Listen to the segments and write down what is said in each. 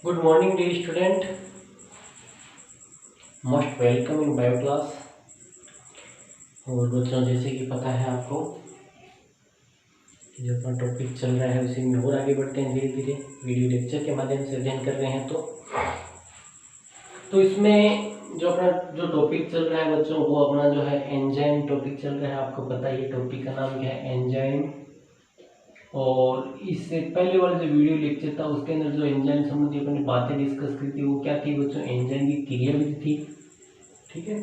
Good morning dear student, most welcome in bio class. और बच्चों, जैसे कि पता है आपको जो अपना टॉपिक चल रहा है उसी में और आगे बढ़ते हैं धीरे धीरे वीडियो लेक्चर के माध्यम से अध्ययन कर रहे हैं। तो इसमें जो अपना जो टॉपिक चल रहा है बच्चों, वो अपना जो है एंजाइम टॉपिक चल रहा है। आपको पता है ये टॉपिक का नाम क्या है, एंजाइम। और इससे पहले वाला जो वीडियो लेक्चर था उसके अंदर जो एंजाइम संबंधी अपनी बातें डिस्कस की थी वो क्या थी बच्चों, एंजाइम की क्रियाविधि थी। ठीक है,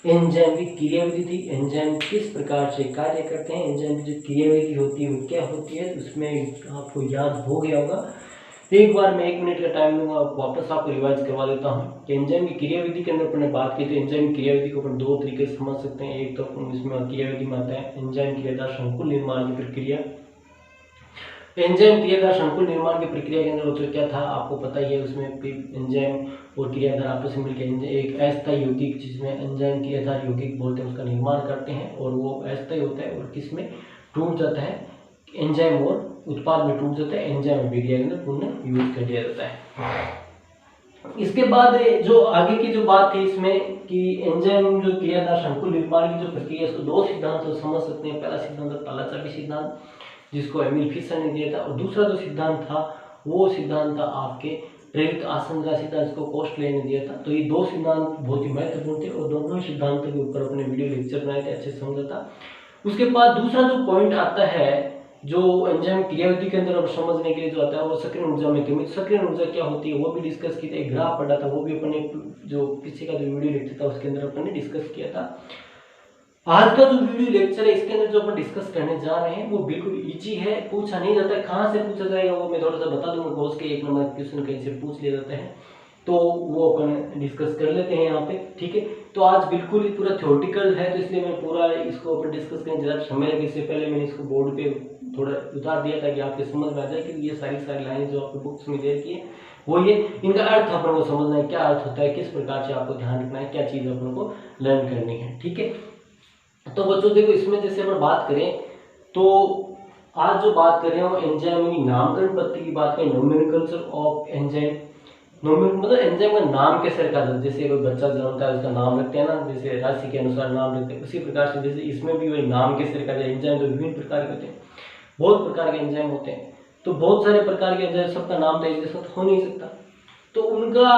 एंजाइम की क्रियाविधि थी, एंजाइम किस प्रकार से कार्य करते हैं, एंजाइम की जो क्रियाविधि होती है वो क्या होती है, उसमें आपको याद हो गया होगा। एक बार मैं 1 मिनट का टाइम लूंगा, वापस आपको रिवाइज करवा देता हूँ कि एंजाइम की क्रियाविधि के अंदर अपने बात की थी। एंजाइम की क्रियाविधि को अपन 2 तरीके से समझ सकते हैं। एक तो इसमें क्रियाविधि में आता है एंजाइम क्रियाधार संकुल निर्माण की प्रक्रिया। एंजाइम क्रियाधार संकुल निर्माण की प्रक्रिया के अंदर तो क्या था आपको पता ही है, उसमें एंजाइम और क्रियाधार आपस में मिलकर एक अस्थायी यौगिक जिसमें एंजाइम क्रियाधार यौगिक बोलते हैं उसका निर्माण करते हैं। और वो अस्थायी होता है और किसमें टूट जाता है, एंजाइम और उत्पाद में टूट जाता है, एंजाइम अभिक्रिया के अंदर पुनः यूज कर दिया जाता है। इसके बाद जो आगे की जो बात थी इसमें कि एंजाइम जो क्रियाधार संकुल निर्माण की जो प्रक्रिया है उसको 2 सिद्धांत से समझ सकते हैं। पहला सिद्धांत पालाचाबी सिद्धांत जिसको एमिल फिशर ने दिया था, और दूसरा जो सिद्धांत था वो सिद्धांत था आपके प्रेरित आसंजन का सिद्धांत जिसको कोस्टले ने दिया था। तो ये 2 सिद्धांत बहुत ही महत्वपूर्ण थे और दोनों सिद्धांतों के ऊपर अपने वीडियो लेक्चर बनाए थे, अच्छे समझा था। उसके बाद दूसरा जो पॉइंट आता है जो एंजाइम क्रियाविधि के अंदर अब समझने के लिए जो आता है वो सक्रिय ऊर्जा में कमी। सक्रिय ऊर्जा क्या होती है वो भी डिस्कस की थी, ग्राफ पढ़ा था, वो भी अपने जो किसी का जो वीडियो लेक्चर था उसके अंदर अपन ने डिस्कस किया था। आज का जो वीडियो लेक्चर है इसके अंदर जो अपन डिस्कस करने जा रहे हैं वो बिल्कुल इजी है, पूछा नहीं जाता है। कहाँ से पूछा जाएगा वो मैं थोड़ा सा बता दूंगा। रोज के 1 नंबर क्वेश्चन कहीं से पूछ लिए जाते हैं, तो वो अपन डिस्कस कर लेते हैं यहाँ पे। ठीक है, तो आज बिल्कुल ही पूरा थ्योरेटिकल है, तो इसलिए मैं पूरा इसको अपन डिस्कस करें ज़्यादा समय लगे। इससे पहले मैंने इसको बोर्ड पे थोड़ा उतार दिया ताकि आपके समझ में आ जाए कि ये सारी लाइनें जो आपको बुक्स में दे रखी है वो ये इनका अर्थ अपन को समझना है, क्या अर्थ होता है, किस प्रकार से आपको ध्यान रखना है, क्या चीज़ अपन को लर्न करनी है। ठीक है, तो बच्चों देखो इसमें जैसे अपन बात करें तो आज जो बात कर रहे हैं वो एंजाइम की नामकरण पद्धति की बात करें, नोमेनक्लेचर ऑफ एंजाइम। मतलब एंजाइम का नाम कैसे रखा जाता है, जैसे कोई बच्चा जन्मता है उसका नाम रखते हैं ना, जैसे राशि के अनुसार नाम रखते हैं, उसी प्रकार से जैसे इसमें भी वही नाम कैसे रखा जाए। एंजाइम तो विभिन्न प्रकार के होते हैं, बहुत प्रकार के एंजाइम होते हैं, तो बहुत सारे प्रकार के एंजाइम, सबका नाम तो एक जैसा हो नहीं सकता। तो उनका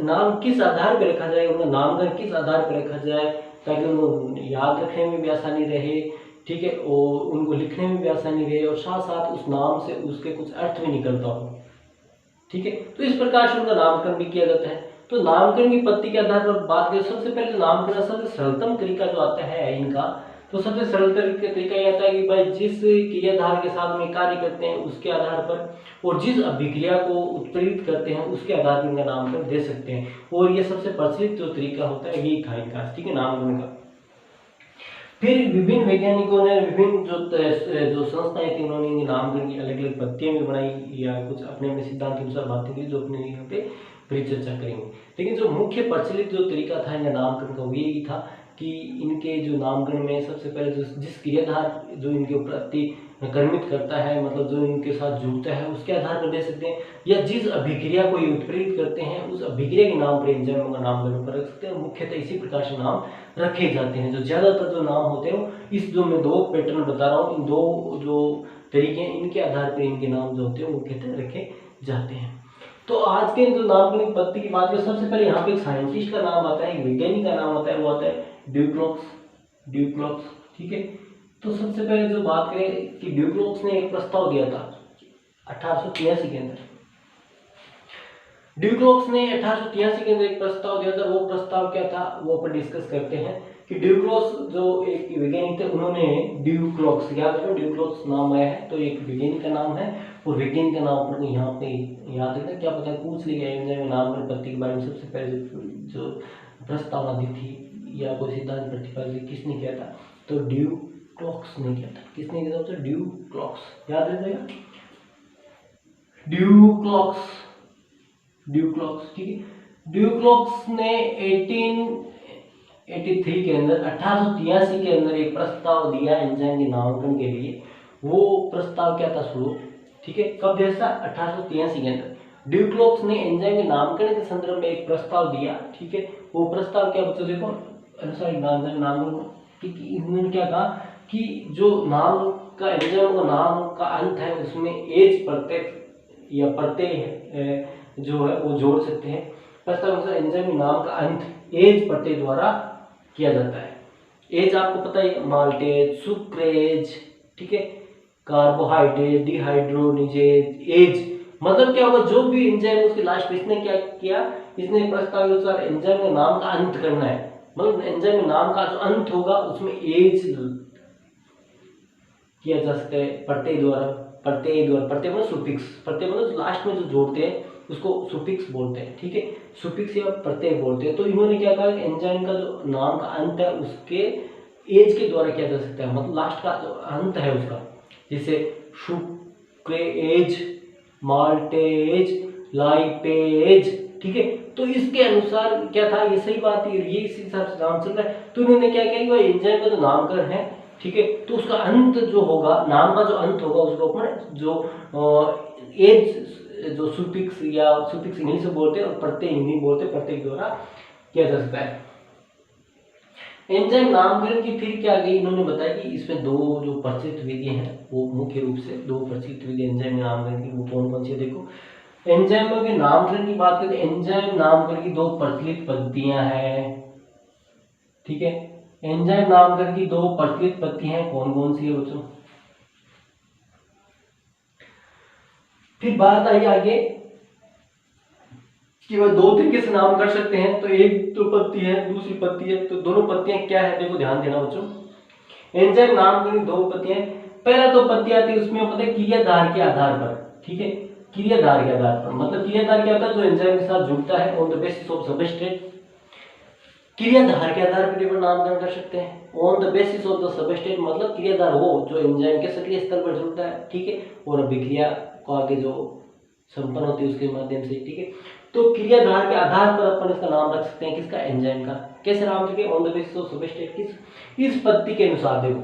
नाम किस आधार पर रखा जाए, उनका नामकरण किस आधार पर रखा जाए ताकि उनको याद रखने में भी आसानी रहे। ठीक है, और उनको लिखने में भी आसानी रहे और साथ साथ उस नाम से उसके कुछ अर्थ भी निकलता हो। ठीक है, तो इस प्रकार से उनका नामकरण भी किया जाता है। तो नामकरण की पद्धति के आधार पर बात करें, सबसे पहले नामकरण सबसे सरलतम तरीका जो आता है इनका, तो सबसे सरल तरीका यह आता है कि भाई जिस क्रियाधार के साथ में कार्य करते हैं उसके आधार पर और जिस अभिक्रिया को उत्प्रेरित करते हैं उसके आधार पर इनका नामकरण दे सकते हैं। और ये सबसे प्रचलित जो तरीका होता है ये था इनका, ठीक है, नामकरण का। फिर विभिन्न वैज्ञानिकों ने विभिन्न जो संस्थाएं थी उन्होंने इनके नामकरण की अलग अलग पद्धतियां भी बनाई या कुछ अपने अपने सिद्धांत के अनुसार बातें की जो अपने यहाँ पे परिचर्चा करेंगे। लेकिन जो मुख्य प्रचलित जो तरीका था इनका नामकरण का वो यही था कि इनके जो नामकरण में सबसे पहले जिस क्रियाधार जो इनके प्रति कर्मित करता है, मतलब जो इनके साथ जुड़ता है उसके आधार पर दे सकते हैं, या जिस अभिक्रिया को ये उत्प्रेरित करते हैं उस अभिक्रिया के नाम पर एंजाइमों का नामकरण पर रख सकते हैं। मुख्यतः इसी प्रकार से नाम रखे जाते हैं। जो ज्यादातर जो नाम होते हैं इस जो मैं 2 पैटर्न बता रहा हूँ, इन 2 जो तरीके हैं इनके आधार पर इनके नाम जो होते हैं मुख्यतः रखे जाते हैं। तो आज के जो नामकरण पद्धति की बात करें, सबसे पहले यहाँ पे एक साइंटिस्ट का नाम आता है, एक वैज्ञानिक का नाम आता है, वो आता है ड्यूक्लॉक्स। ठीक है, तो सबसे पहले जो बात करें कि ड्यूक्लॉक्स ने एक प्रस्ताव दिया था 1883 के अंदर। ड्यूक्लॉक्स ने 1883 के अंदर एक प्रस्ताव दिया था। वो प्रस्ताव क्या था वो अपन डिस्कस करते हैं कि ड्यूक्लॉक्स जो एक वैज्ञानिक थे उन्होंने ड्यूक्लॉक्स, याद रखो ड्यूक्लॉक्स नाम आया है तो एक वैज्ञानिक का नाम है और वैज्ञानिक का नाम अपन को यहाँ पे याद रखना, क्या पता पूछ लिया एंजाइम नामकरण पद्धति के बारे में सबसे पहले जो प्रस्तावना दी थी या कोई सिद्धांत प्रतिपादित किसने किया था, तो ड्यूक्लॉक्स ने किया था। किसने किया था, तो ड्यूक्लॉक्स, याद रखिएगा ड्यूक्लॉक्स। ठीक है, ड्यूक्लॉक्स ने 1883 के अंदर 1883 के अंदर एक प्रस्ताव दिया एंजाइम के नामकरण के लिए। वो प्रस्ताव क्या था, शुरू, ठीक है, कब दिया था, 1883 के अंदर। ड्यूक्लोक्स ने एंजाइम के नामकरण के संदर्भ में एक प्रस्ताव दिया, ठीक है। वो प्रस्ताव क्या बच्चों देखो, सॉरी नाम कि इन्होंने क्या कहा कि जो नाम का एंजाइम का नाम का अंत है उसमें एज प्रत्यय या प्रत्यय जो है वो जोड़ सकते हैं। प्रस्ताव अनुसार एंजाइम के नाम का अंत एज प्रत्यय द्वारा किया जाता है। एज आपको पता है, माल्टेज, सुक्रेज, ठीक है, कार्बोहाइड्रेट, डिहाइड्रोनिजेज, एज मतलब क्या होगा, जो भी एंजाइम उसके लास्ट में इसने क्या किया, इसने प्रस्ताव के अनुसार एंजाइम के नाम का अंत करना है, मतलब एंजाइम के नाम का जो अंत होगा उसमें एज किया जा सकता है प्रत्यय द्वारा। प्रत्यय मतलब सुफिक्स, प्रत्यय मतलब लास्ट में जो जोड़ते हैं उसको सुफिक्स बोलते हैं, ठीक है, सुफिक्स या प्रत्यय बोलते हैं। तो इन्होंने क्या कहा, एंजाइम का जो नाम का अंत है उसके एज के द्वारा किया जा सकता है, मतलब लास्ट का जो अंत है उसका, जैसे सुक्रेज, माल्टेज, लाइपेज, ठीक है। तो इसके अनुसार क्या था, ये सही बात है, ये इस हिसाब से नाम चल रहा है। तो इन्होंने क्या किया कि भाई एंजाइम का जो नामकरण है, ठीक है, तो उसका अंत जो होगा, नाम का जो अंत होगा उसको अपन जो एज जो सुफिक्स या सुफिक्स इंग्लिश में बोलते हैं और प्रत्यय हिंदी बोलते हैं, प्रत्यय द्वारा किया जा सकता है। एंजाइम नामकरण की फिर क्या गई, इन्होंने बताया कि इसमें दो जो प्रचलित विधियां हैं, वो मुख्य रूप से दो प्रचलित विधि एंजाइम नामकरण की, वो कौन कौन सी है देखो। एंजाइमों के नामकरण की बात करें, एंजाइम नामकरण की दो प्रचलित पद्धतियां हैं, ठीक है। एंजाइम नामकरण की दो प्रचलित पद्धतियां हैं, कौन कौन सी है बच्चों। फिर बात आई आगे कि वह दो तरीके से नाम कर सकते हैं, तो एक तो पत्ती है, दूसरी पत्ती है, तो दोनों पत्तियां क्या है देखो, ध्यान देना बच्चों। एंजाइम नामकरण की दो पत्तियां, पहला तो पत्ती आती है उसमें पता है क्रियाधार के आधार पर, ठीक है, क्रियाधार के आधार पर, मतलब क्रियाधार क्या होता है, जो एंजाइम के साथ जुड़ता है on the basis of substrate. क्रियाधार के आधार पर भी नामकरण कर सकते हैं, on the basis of the substrate मतलब क्रियाधार वो जो एंजाइम के सक्रिय स्तर पर जुड़ता है, ठीक है, और अभिक्रिया को आगे जो संपन्न होती है उसके माध्यम से, ठीक है। तो क्रियाधार के आधार पर अपन इसका नाम रख सकते हैं, किसका, एंजाइम का। कैसे नाम रखें, on the basis of substrate, किस, इस पत्ती के अनुसार देखो,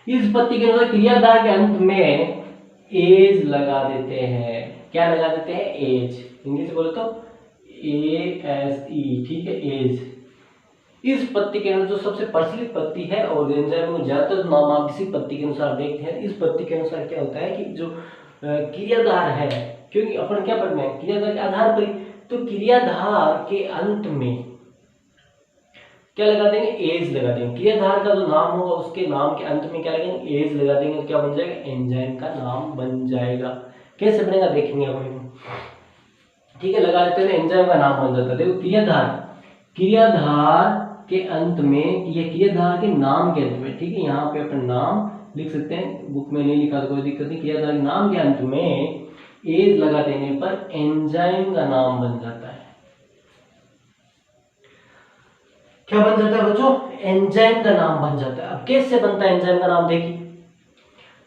इस पत्ती के अनुसार क्रियाधार के अंत में एज लगा देते हैं, क्या लगा देते हैं, एज, इंग्लिश बोले तो ASE, ठीक है, एज। इस पत्ती के अनुसार जो सबसे प्रचलित पत्ती है और एंजाइम में ज्यादातर नाम आप इसी पत्ती के अनुसार देखते हैं। इस पत्ती के अनुसार क्या होता है कि जो क्रियाधार है, क्योंकि अपन क्या पढ़ना है, क्रियाधार के आधार पर, तो क्रियाधार के अंत में क्या लगा देंगे, एज लगा देंगे। क्रियाधार का जो नाम होगा उसके नाम के अंत में क्या लगेंगे, एज लगा देंगे, तो क्या बन जाएगा, एंजाइम का नाम बन जाएगा। कैसे बनेगा देखेंगे अपन, ठीक है, लगा देते हैं, एंजाइम का नाम बन जाता है। देखो क्रियाधार, क्रियाधार के अंत में, ये क्रियाधार के नाम के अंत में, ठीक है, यहाँ पे अपन नाम लिख सकते हैं, बुक में नहीं लिखा तो कोई दिक्कत नहीं। क्रियाधार के नाम के अंत में एज लगा देने पर एंजाइम का नाम बन जाता है। क्या बन जाता है बच्चों, एंजाइम का नाम बन जाता है। अब कैसे बनता है एंजाइम का नाम देखिए,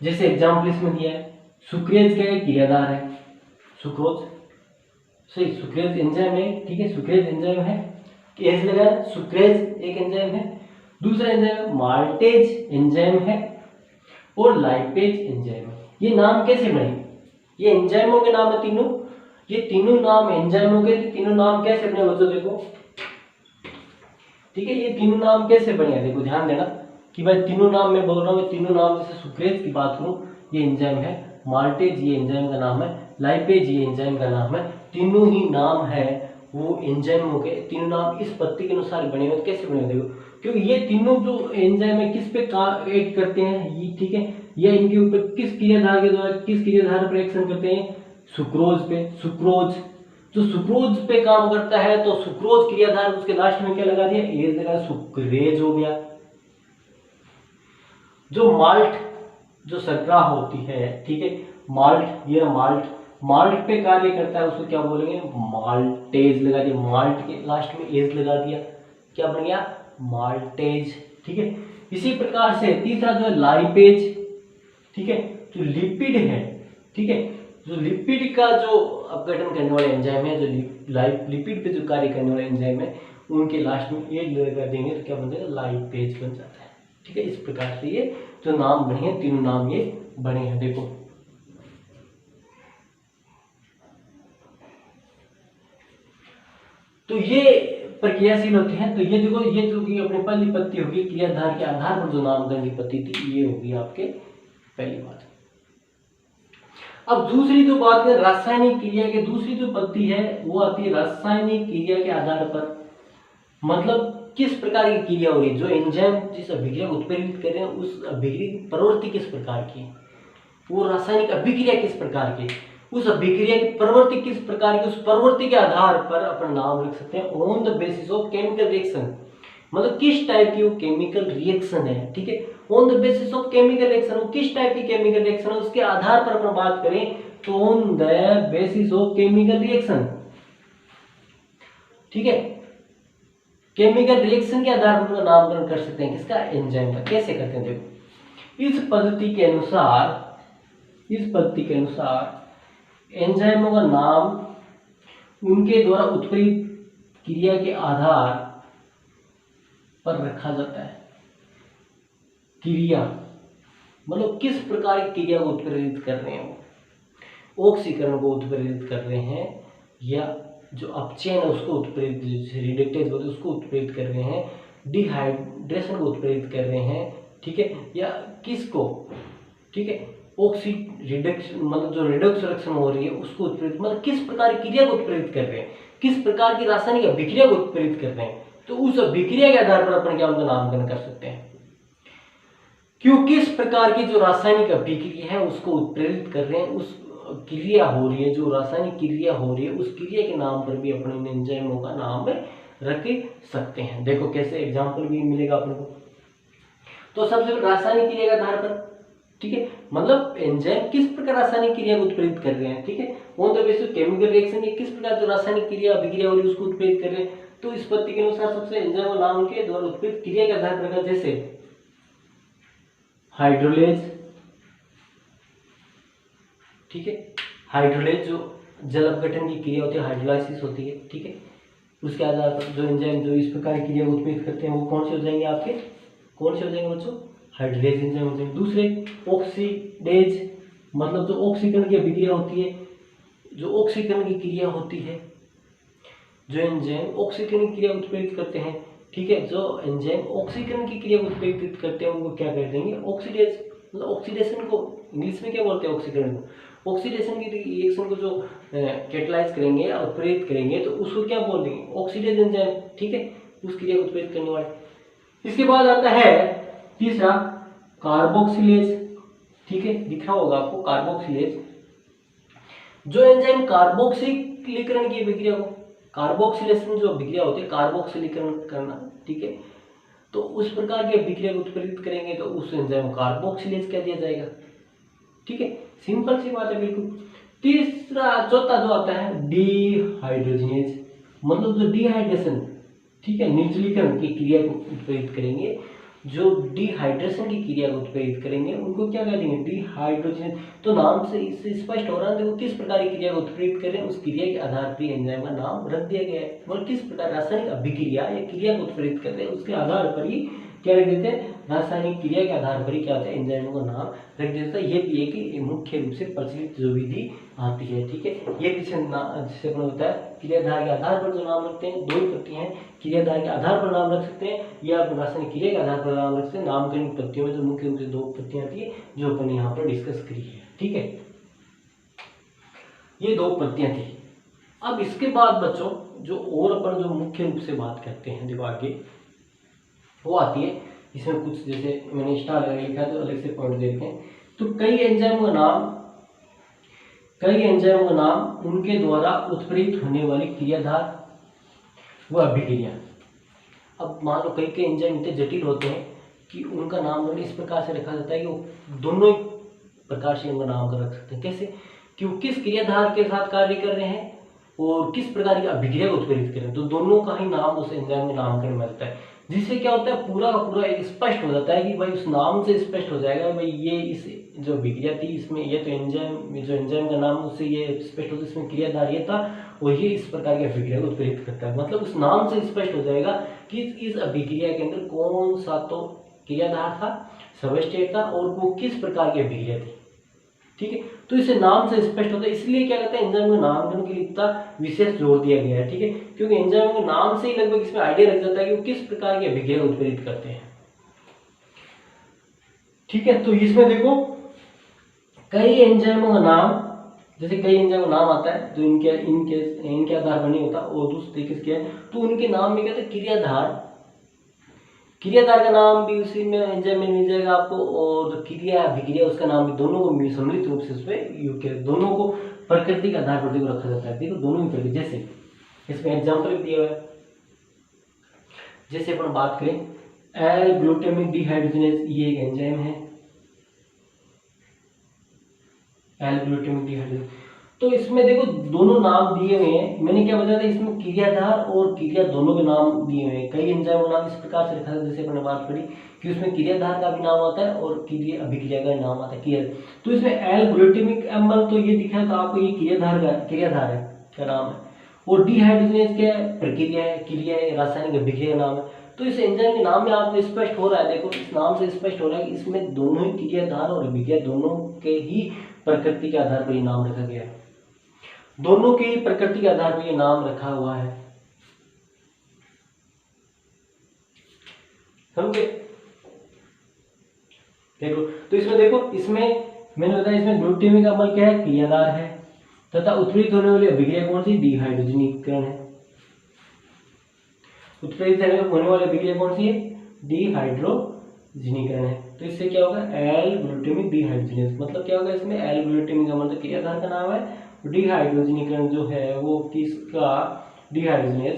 जैसे एग्जांपल इसमें दिया है, सुक्रेज क्या है, क्रियाधार है, सुक्रोज, सही, सुक्रेज एंजाइम है, ठीक है, सुक्रेज एंजाइम है, एज लगा, सुक्रेज एक एंजाइम है, दूसरा एंजाइम माल्टेज एंजाइम है और लाइपेज एंजाइम है। ये नाम कैसे बने, ये एंजाइमों के नाम है तीनों, ये तीनों नाम एंजाइमों के, तीनों नाम कैसे बने बच्चों देखो, ठीक है, ये तीनों नाम कैसे बने हैं देखो, ध्यान देना कि भाई तीनों नाम मैं बोल रहा हूँ, तीनों नाम, जैसे सुक्रेज की बात करूँ ये एंजाइम है, माल्टेज ये एंजाइम का नाम है, लाइपेज ये एंजाइम का नाम है, तीनों ही नाम है वो एंजाइमों के, तीनों नाम इस पत्ती के अनुसार बने हुए। कैसे बने देखो, क्योंकि ये तीनों जो एंजाइम है किस पे एक्ट करते हैं, ये, ठीक है, ये इनके ऊपर किस क्रियाधार के द्वारा, किस क्रियाधार पर एक्शन करते हैं, सुक्रोज पे। सुक्रोज जो सुक्रोज पे काम करता है, तो सुक्रोज क्रियाधार उसके लास्ट में क्या लगा दिया, एज लगा, सुक्रेज हो गया। जो माल्ट जो शर्करा होती है, ठीक है, माल्ट, ये माल्ट, माल्ट पे कार्य करता है उसको क्या बोलेंगे, माल्टेज लगा दिया, माल्ट के लास्ट में एज लगा दिया, क्या बन गया, माल्टेज, ठीक है। इसी प्रकार से तीसरा जो है लाइपेज, ठीक है, जो लिपिड है, ठीक है, जो लिपिड का जो अपघटन करने वाले एंजाइम है, जो लिपिड पे जो कार्य करने वाले एंजाइम है, उनके लास्ट में एज लगा देंगे तो क्या बन जाएगा, लाइपेज बन जाता है, ठीक है। इस प्रकार से ये जो नाम बने हैं, तीनों नाम ये बने हैं देखो। तो ये प्रक्रियाशील होते हैं। तो ये देखो, ये जो कि अपनी पहली पत्ती होगी, क्रियाधार के आधार पर जो नामकरण की पत्ती थी, ये होगी आपके पहली बात। अब दूसरी जो बात है रासायनिक क्रिया की, दूसरी जो पत्ती है वो आती है रासायनिक क्रिया के आधार पर। मतलब किस प्रकार की क्रिया हो रही है, जो एंजाइम जिस अभिक्रिया को उत्प्रेरित कर रहे हैं उस अभिक्रिया की प्रवृत्ति किस प्रकार की, वो रासायनिक अभिक्रिया किस प्रकार की, उस अभिक्रिया की प्रवृत्ति किस प्रकार की, उस प्रवृत्ति के आधार पर अपना नाम रख सकते हैं on the basis of chemical reaction. मतलब किस टाइप की वो केमिकल रिएक्शन है, ठीक है, on the basis of chemical reaction, वो किस टाइप की केमिकल रिएक्शन है उसके आधार पर अपन बात करें तो on the basis of chemical reaction, ठीक है, केमिकल रिएक्शन के आधार पर नामकरण कर सकते हैं किसका, एंजाइम का। कैसे करते हैं देखो, इस पद्धति के अनुसार एंजाइमों का नाम उनके द्वारा उत्प्रेरित क्रिया के आधार पर रखा जाता है। क्रिया मतलब किस प्रकार की क्रिया को उत्प्रेरित कर रहे हैं, वो ऑक्सीकरण को उत्प्रेरित कर रहे हैं या जो अपचयन है उसको उत्प्रेरित, रिडक्टेज होते हैं उसको उत्प्रेरित कर रहे हैं, डिहाइड्रेशन को उत्प्रेरित कर रहे हैं, ठीक है, या किसको, ठीक है, ऑक्सी रिडक्शन मतलब जो रिडक्स रिएक्शन हो रही है उसको उत्प्रेरित, मतलब किस प्रकार की क्रिया को उत्प्रेरित कर रहे हैं, किस प्रकार की रासायनिक अभिक्रिया को उत्प्रेरित कर रहे हैं, तो उस अभिक्रिया के आधार पर अपन क्या उनका नामकरण कर सकते हैं। क्यों, किस प्रकार की जो रासायनिक अभिक्रिया है उसको उत्प्रेरित कर रहे हैं, उस क्रिया हो रही है, जो रासायनिक क्रिया हो रही है उस क्रिया के नाम पर भी अपने इन एंजाइमों का नाम रख सकते हैं। देखो कैसे एग्जांपल भी मिलेगा अपने को। तो सबसे रासायनिक क्रिया के आधार पर, ठीक है, मतलब एंजाइम किस प्रकार रासायनिक क्रिया को उत्प्रेरित कर रहे हैं, ठीक है, on the basis chemical reaction ये किस प्रकार जो रासायनिक क्रिया अभिक्रिया हो रही है उसको उत्प्रेरित कर रहे हैं। तो इस पद्धति के अनुसार सबसे एंजाइम का नाम के द्वारा उत्प्रेरित क्रिया के आधार पर, जैसे हाइड्रोलेज, ठीक है, हाइड्रोलेज जो जल अपघटन की क्रिया होती है, हाइड्रोलाइसिस होती है, ठीक है, उसके आधार पर जो एंजाइम जो इस प्रकार की क्रिया को उत्प्रेरित करते हैं वो कौन से हो जाएंगे आपके, कौन से हो जाएंगे बच्चों, हाइड्रोलेज एंजाइम हो जाएंगे। दूसरे ऑक्सीडेज, मतलब जो ऑक्सीकरण की अभिक्रिया होती है, जो ऑक्सीकरण की क्रिया होती है, जो एंजाइम ऑक्सीकरण की क्रिया उत्प्रेरित करते हैं, ठीक है, जो एंजाइम ऑक्सीकरण की क्रिया उत्प्रेरित करते हैं उनको क्या कर देंगे, ऑक्सीडेज, मतलब ऑक्सीडेशन को इंग्लिश में क्या बोलते हैं, ऑक्सीकरण को, ऑक्सीडेशन की रिएक्शन को जो कैटलाइज करेंगे या उत्प्रेरित करेंगे तो उसको क्या बोल देंगे, ऑक्सीडेज एंजाइम, ठीक है, उस क्रिया को उत्प्रेरित करने वाले। इसके बाद आता है तीसरा कार्बोक्सिलेज, ठीक है, दिखा होगा आपको कार्बोक्सिलेज, जो एंजाइम कार्बोक्सिलीकरण की अभिक्रिया को, कार्बोक्सिलेशन जो अभिक्रिया होती है कार्बोक्सिलीकरण करना, ठीक है, तो उस प्रकार की अभिक्रिया को उत्प्रेरित करेंगे तो उस एंजाइम कार्बोक्सिलेज कह दिया जाएगा, ठीक है, सिंपल सी बात है बिल्कुल। तीसरा चौथा जो आता है डीहाइड्रोजिनेज, मतलब जो डिहाइड्रेशन, ठीक है, निर्जलीकरण की क्रिया को उत्प्रेरित करेंगे, जो डिहाइड्रेशन की क्रिया को उत्प्रेरित करेंगे उनको क्या कहेंगे, डिहाइड्रोजिनेज। तो नाम से इससे स्पष्ट हो रहा है देखो किस प्रकार की क्रिया को उत्प्रेरित करें, उस क्रिया के आधार पर एंजाइम का नाम रख दिया गया है, और किस प्रकार रासायनिक अभिक्रिया या क्रिया को उत्प्रेरित कर रहे हैं उसके आधार पर ही क्या रख देते हैं, रासायनिक क्रिया के आधार पर ही क्या होता है, एंजाइमों का नाम रख देता है। ये भी है कि मुख्य रूप से प्रचलित जो विधि आती है, ठीक है, ये पीछे जिसे अपना होता है क्रियाधार के आधार पर जो नाम रखते हैं, दो ही पत्तियां हैं, क्रियाधार के आधार पर नाम रख सकते हैं या रासायनिक क्रिया के आधार पर नाम रख सकते हैं। नामकरण पत्तियों में जो मुख्य रूप से दो पत्तियां आती है जो अपन यहाँ पर डिस्कस करी है, ठीक है, ये दो पत्तियां थी। अब इसके बाद बच्चों जो और अपन जो मुख्य रूप से बात करते हैं देखो आगे वो आती है, इसमें कुछ जैसे मैंने स्टार लिखा है तो अलग से पॉइंट देते हैं। तो कई एंजाइम का नाम उनके द्वारा उत्प्रेरित होने वाली क्रियाधार व अभिक्रिया। अब मान लो कई एंजाइम इतने जटिल होते हैं कि उनका नाम इस प्रकार से रखा जाता है कि वो दोनों ही प्रकार से उनका नाम कर रख सकते हैं। कैसे, कि वो किस क्रियाधार के साथ कार्य कर रहे हैं और किस प्रकार की अभिक्रिया को उत्प्रेरित कर रहे हैं, तो दोनों का ही नाम उस एंजाइम में नामकरण मिलता है, जिससे क्या होता है पूरा का पूरा स्पष्ट हो जाता है कि भाई उस नाम से स्पष्ट हो जाएगा भाई ये इस जो अभिक्रिया थी इसमें ये तो एंजाइम, जो एंजाइम का नाम उससे ये स्पष्ट होता है इसमें क्रियाधार ये था और ये इस प्रकार की अभिक्रिया को उत्प्रेरित करता है। मतलब उस नाम से स्पष्ट हो जाएगा कि इस अभिक्रिया के अंदर कौन सा तो क्रियाधार था, सबस्ट्रेट था और वो किस प्रकार की अभिक्रिया थी, ठीक है। तो इसे नाम से स्पष्ट होता है, इसलिए क्या कहते हैं एंजाइम के नामकरण के लिए इतना विशेष जोर दिया गया है, ठीक है, क्योंकि एंजाइम के नाम से ही लगभग इसमें आइडिया लग जाता है कि वो किस प्रकार की अभिक्रिया उत्प्रेरित करते हैं, ठीक है। तो इसमें देखो कई एंजाइमों का नाम, जैसे कई एंजाइम का नाम आता है तो इनके आधार पर नहीं होता, और दूसरे तरीके से क्या है तो उनके नाम में कहते हैं क्रियाधार का नाम भी उसी में एंजाइम में मिल जाएगा आपको, और जो क्रिया अभिक्रिया उसका नाम भी, दोनों को सम्मिलित रूप से उसमें यूज किया, दोनों को प्रकृति के आधार पर देखो रखा जाता है, देखो दोनों ही प्रकृति, जैसे इसमें एग्जाम्पल भी दिया हुआ है, जैसे अपन बात करें एल ग्लूटामिक डिहाइड्रोजिनेज, ये एक एंजाइम है एल ग्लूटामिक डिहाइड्रोजिनेज। तो इसमें देखो दोनों नाम दिए हुए हैं, मैंने क्या बताया था इसमें क्रियाधार और क्रिया दोनों के नाम दिए हुए हैं, कई एंजाइम का नाम इस प्रकार से रखा है, जैसे अपने बात करी कि उसमें क्रियाधार का भी नाम आता है और क्रिया अभिक्रिया का नाम आता है क्रिया। तो इसमें एल ग्लूटामिक एमल तो ये दिखा था आपको, ये क्रियाधार है का नाम है, और डिहाइड्रोजिनेज क्या प्रक्रिया है, क्रिया है, रासायनिक अभिक्रिया का नाम है। तो इस एंजाइम के नाम में आपको स्पष्ट हो रहा है, देखो इस नाम से स्पष्ट हो रहा है कि इसमें दोनों ही क्रियाधार और अभिक्रिया दोनों के ही प्रकृति के आधार पर ये नाम रखा गया है, दोनों की प्रकृति के आधार पर ये नाम रखा हुआ है, समझे। देखो तो इसमें देखो, इसमें मैंने बताया इसमें ग्लूटामिक अम्ल क्या है, क्रियाधार है, तथा उत्प्रेरित होने वाली अभिक्रिया कौन सी, डिहाइड्रोजनीकरण है। उत्प्रेरित होने वाली अभिक्रिया कौन सी है, डिहाइड्रोजनीकरण है। तो इससे क्या होगा, एल ग्लूटामिक डिहाइड्रोजिनेज, मतलब क्या होगा इसमें एल ग्लूटामिक अम्ल तो क्रियाधार का नाम है, डिहाइड्रोजनीकरण जो है वो किसका, डिहाइड्रोजिनेज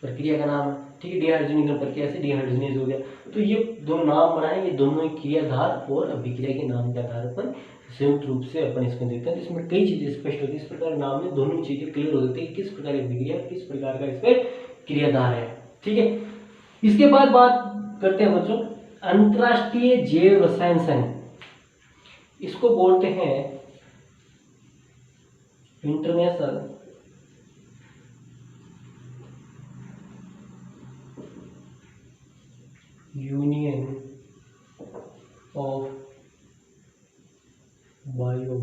प्रक्रिया का नाम है, ठीक है, डिहाइड्रोजनीकरण प्रक्रिया से डिहाइड्रोजिनेज हो गया। तो ये दो नाम बनाए, ये दोनों क्रियाधार और अभिक्रिया के नाम के आधार पर संयुक्त रूप से अपन इसमें देखते हैं, तो इसमें कई चीजें स्पष्ट होती है, इस प्रकार नाम में दोनों चीजें क्लियर हो जाती है, किस प्रकार की अभिक्रिया किस प्रकार का इसमें क्रियाधार है, ठीक है। इसके बाद बात करते हैं बच्चों अंतरराष्ट्रीय जैव रसायन संघ, इसको बोलते हैं इंटरनेशनल यूनियन ऑफ बायोकेमिस्ट्री,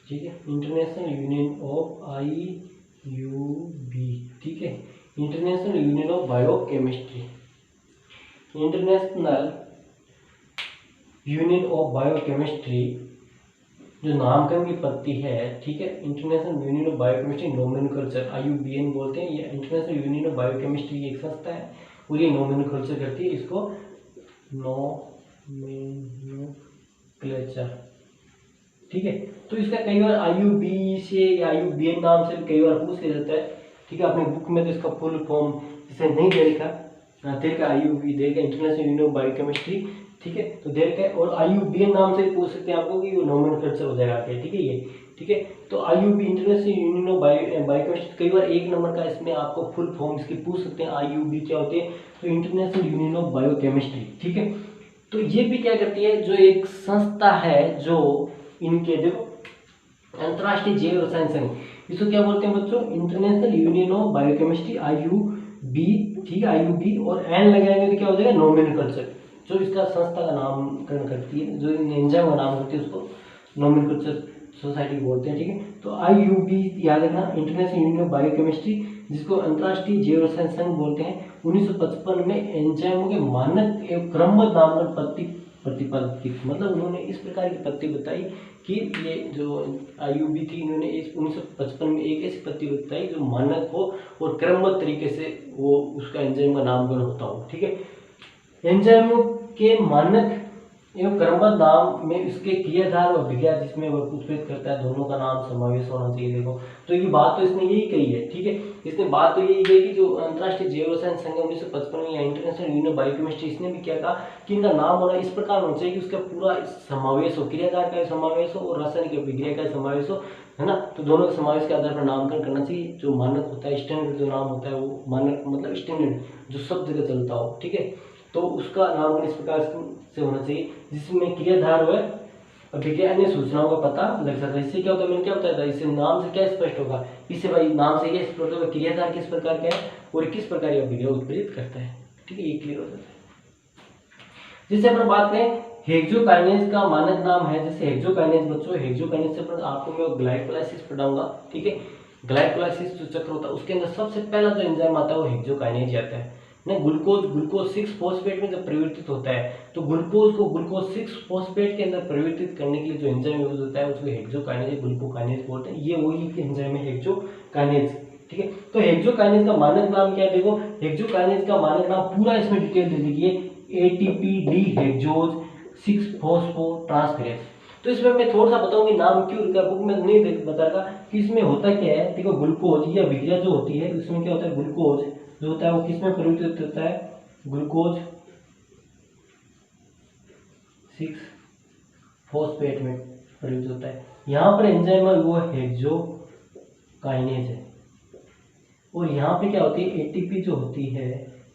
ठीक है, इंटरनेशनल यूनियन ऑफ IUB, ठीक है, international union of biochemistry, international union of biochemistry जो नामकरण की पत्ती है, ठीक है, international union of biochemistry nomenclature IUBN बोलते हैं, ये इंटरनेशनल यूनियन ऑफ बायोकेमिस्ट्री की एक संस्था है और ये नोमेनक्लेचर करती है, इसको नोमेनक्लेचर, ठीक है। तो इसका कई बार IUB से या IUBN नाम से कई बार पूछ लिया जाता है, ठीक है, अपने बुक में तो इसका फुल फॉर्म इसे नहीं दे रखा, देगा IUB देगा इंटरनेशनल यूनियन ऑफ बायोकेमिस्ट्री, ठीक है, तो देर का, और IUBN नाम से पूछ सकते हैं आपको कि वो नोमेनक्लेचर हो जाएगा आपके, ठीक है ये, ठीक है। तो IUB international union of biochemistry, कई बार एक नंबर का इसमें आपको फुल फॉर्म इसकी पूछ सकते हैं, IUB क्या होती है, तो इंटरनेशनल यूनियन ऑफ बायोकेमिस्ट्री, ठीक है। तो ये भी क्या करती है, जो एक संस्था है जो इनके देखो अंतरराष्ट्रीय जैव रसायन संघ, इसको क्या बोलते हैं बच्चों, international union of biochemistry IUB, ठीक है, IUB और एन लगाएंगे तो क्या हो जाएगा नोमेनक्लेचर, जो इसका संस्था का नामकरण करती है, जो एंजाइम का नाम करती है उसको नोमेनक्लेचर सोसाइटी बोलते हैं, ठीक है। तो IUB याद रखना, इंटरनेशनल यूनियन ऑफ बायोकेमिस्ट्री, जिसको अंतरराष्ट्रीय जैव रसायन संघ बोलते हैं, 1955 में एंजाइमों के मानक एवं क्रमबद्ध नामकरण पत्ती प्रतिपादित, मतलब उन्होंने इस प्रकार की पत्ती बताई कि ये जो IUB थी, इन्होंने 1955 में एक ऐसी पत्ती बताई जो मानक हो और क्रमबद्ध तरीके से वो उसका एंजाइम का नामकरण होता हो, ठीक है। एंजाइमों के मानक एवं क्रमबद्ध नाम में इसके क्रियाधार और अभिक्रिया जिसमें वह उत्प्रेरित करता है, दोनों का नाम समावेश होना चाहिए। देखो तो ये बात तो इसने यही कही है, ठीक है, इसने बात तो यही है कि जो अंतरराष्ट्रीय जैव रसायन संघ 1955 में या इंटरनेशनल यूनियन ऑफ बायोकेमिस्ट्री, इसने भी क्या कहा कि इनका नाम होना इस प्रकार होना चाहिए कि उसका पूरा समावेश हो, क्रियाधार का समावेश हो और रासायनिक अभिक्रिया का समावेश हो, है ना। तो दोनों के समावेश के आधार पर नामकरण करना चाहिए, जो मानक होता है स्टैंडर्ड जो नाम होता है वो मानक मतलब स्टैंडर्ड जो सब जगह चलता हो, ठीक है, तो उसका नामकरण इस प्रकार से होना चाहिए जिसमें क्रियाधार व अभिक्रिया अन्य सूचनाओं का पता लग सकता है। इससे क्या होता है, मैंने क्या बताया था, इससे नाम से क्या स्पष्ट होगा, इससे भाई नाम से ये स्पष्ट होगा क्रियाधार किस प्रकार का है और किस प्रकार यह अभिक्रिया उत्प्रेरित करता है। ठीक है, ये क्लियर हो जाता है। जैसे अपन बात करें हेक्सोकाइनेज का मानक नाम है, जैसे हेक्सोकाइनेज बच्चों, हेक्सोकाइनेज से आपको मैं ग्लाइकोलाइसिस पढ़ाऊंगा। ठीक है, ग्लाइकोलाइसिस जो चक्र होता है उसके अंदर सबसे पहला जो एंजाइम आता है वो हेक्सोकाइनेज आता है ना। ग्लूकोज 6 फॉस्फेट में जब परिवर्तित होता है तो ग्लूकोज को ग्लूकोज 6 फॉस्फेट के अंदर परिवर्तित करने के लिए जो एंजाइम यूज होता है उसको हेक्सोकाइनेज ग्लूकोकाइनेज बोलते हैं। ये वही एंजाइम है हेक्सोकाइनेज। ठीक है, तो हेक्सोकाइनेज का मानक नाम क्या है, देखो हेक्सोकाइनेज का मानक नाम पूरा इसमें डिटेल दे दीजिए, एटीपी डीहेक्सोज 6 फॉस्फोट्रांसफेरेज। तो इसमें मैं थोड़ा सा बताऊंगी नाम क्यों लिखा बुक में नहीं बताता कि इसमें होता क्या है। देखो ग्लूकोज, ये अभिक्रिया जो होती है उसमें क्या होता है, ग्लूकोज जो होता है वो किस में परिवर्तित होता है, ग्लूकोज 6 फॉस्फेट में परिवर्तित होता है। यहाँ पर एंजाइम है वो हेक्सोकाइनेज है, और यहाँ पे क्या होती है, एटीपी जो होती है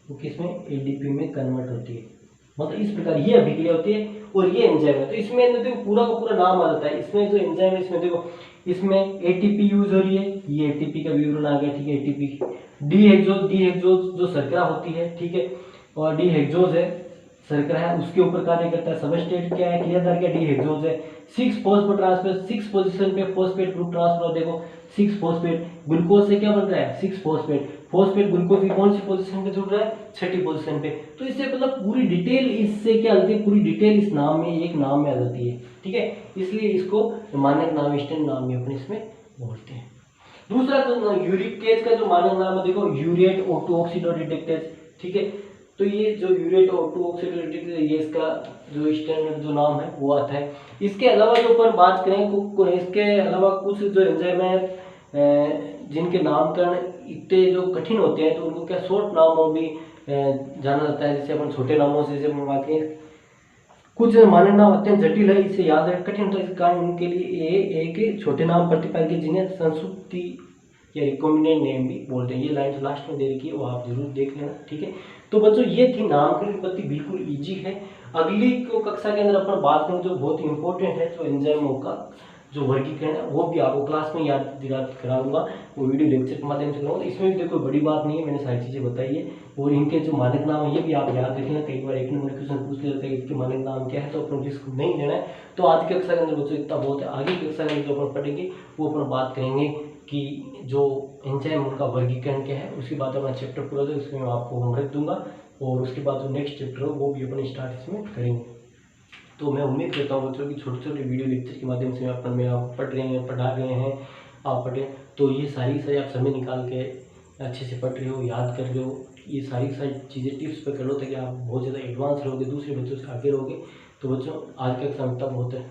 वो किसमें, एडीपी में कन्वर्ट होती है। मतलब इस प्रकार ये अभिक्रिया होती है और ये एंजाइम है। तो इसमें देखो पूरा का पूरा नाम आ जाता है। इसमें जो एंजाइम है इसमें देखो, इसमें एटीपी यूज हो रही है, ये एटीपी का विवरण आ गया। ठीक है, एटीपी डीहेक्सोज जो शर्करा होती है, ठीक है, और डीहेक्सोज है शर्करा है, उसके ऊपर कार्य करता है। सबस्ट्रेट क्या है, क्रियाधार क्या, डीहेक्सोज है। 6 फॉस्फोट्रांसफेर, 6 पोजीशन पे फॉस्फेट ग्रुप ट्रांसफर, देखो 6 फॉस्फेट, ग्लूकोज से क्या बन रहा है 6 फॉस्फेट, फॉस्फेट ग्लूकोज की कौन सी पोजीशन पे जुड़ रहा है, छठी पोजीशन पे। तो इससे मतलब पूरी डिटेल इससे क्या आती है, पूरी डिटेल इस नाम में, एक नाम में आ जाती है। ठीक है, इसलिए इसको मानक नाम, स्टैंड नाम में अपने इसमें बोलते हैं। दूसरा तो यूरिकेज का जो मानक नाम है, देखो यूरेट O2 ऑक्सीडोरिडेक्टेज। ठीक है, तो ये जो यूरेट O2 ऑक्सीडोरिडेक्टेज ये इसका जो स्टैंडर्ड जो नाम है वो आता है। इसके अलावा जो ऊपर बात करें, इसके अलावा कुछ जो एंजाइम है जिनके नामकरण इतने जो कठिन होते हैं तो उनको क्या शॉर्ट नामों भी जाना जाता है। जैसे अपन छोटे नामों से जब बात करें, कुछ मानक नाम अत्यंत जटिल है, इसे याद रखना कठिन होता है। इस कारण उनके लिए एक छोटे नाम प्रतिपादित जिन्हें संक्षिप्ति या रिकॉम्बिनेंट नेम भी बोलते हैं। ये लाइन लास्ट में दे रखी है, वो आप जरूर देख लेना। ठीक है, तो बच्चों ये थी नामकरण उत्पत्ति, बिल्कुल इजी है। अगली को कक्षा के अंदर अपन बात करें जो बहुत इंपॉर्टेंट है, तो एंजाइमों का जो वर्गीकरण है वो भी आपको क्लास में याद दिलात कराऊंगा, वो वीडियो लेक्चर के माध्यम से कराऊंगा। इसमें भी देखो बड़ी बात नहीं है, मैंने सारी चीज़ें बताई है। और इनके जो मानक नाम है ये भी आप याद रखना, कई बार एक नंबर क्वेश्चन पूछ लेते हैं इसके मानक नाम क्या है, तो अपन जिसको नहीं लेना है। तो आज की कक्षा के अंदर बच्चों इतना बहुत है। आगे की कक्षा के अंदर जो अपन पढ़ेंगे वो अपन बात करेंगे कि जो एंजाइम उनका वर्गीकरण क्या है, उसके बाद अपना चैप्टर पूरा था, उसमें मैं आपको होमवर्क दूंगा, और उसके बाद जो नेक्स्ट चैप्टर हो वो भी अपन स्टार्ट इसमें करेंगे। तो मैं उम्मीद करता हूँ बच्चों की छोटे छोटे वीडियो लेक्चर के माध्यम से अपन में आप पढ़ रहे हैं आप पढ़े, तो ये सारी आप समय निकाल के अच्छे से पढ़ रहे हो, याद कर रहे हो। ये सारी चीज़ें टिप्स पे करो ताकि आप बहुत ज़्यादा एडवांस रहोगे, दूसरे बच्चों से आगे रहोगे। तो बच्चों आज का एग्जाम इतना बहुत है।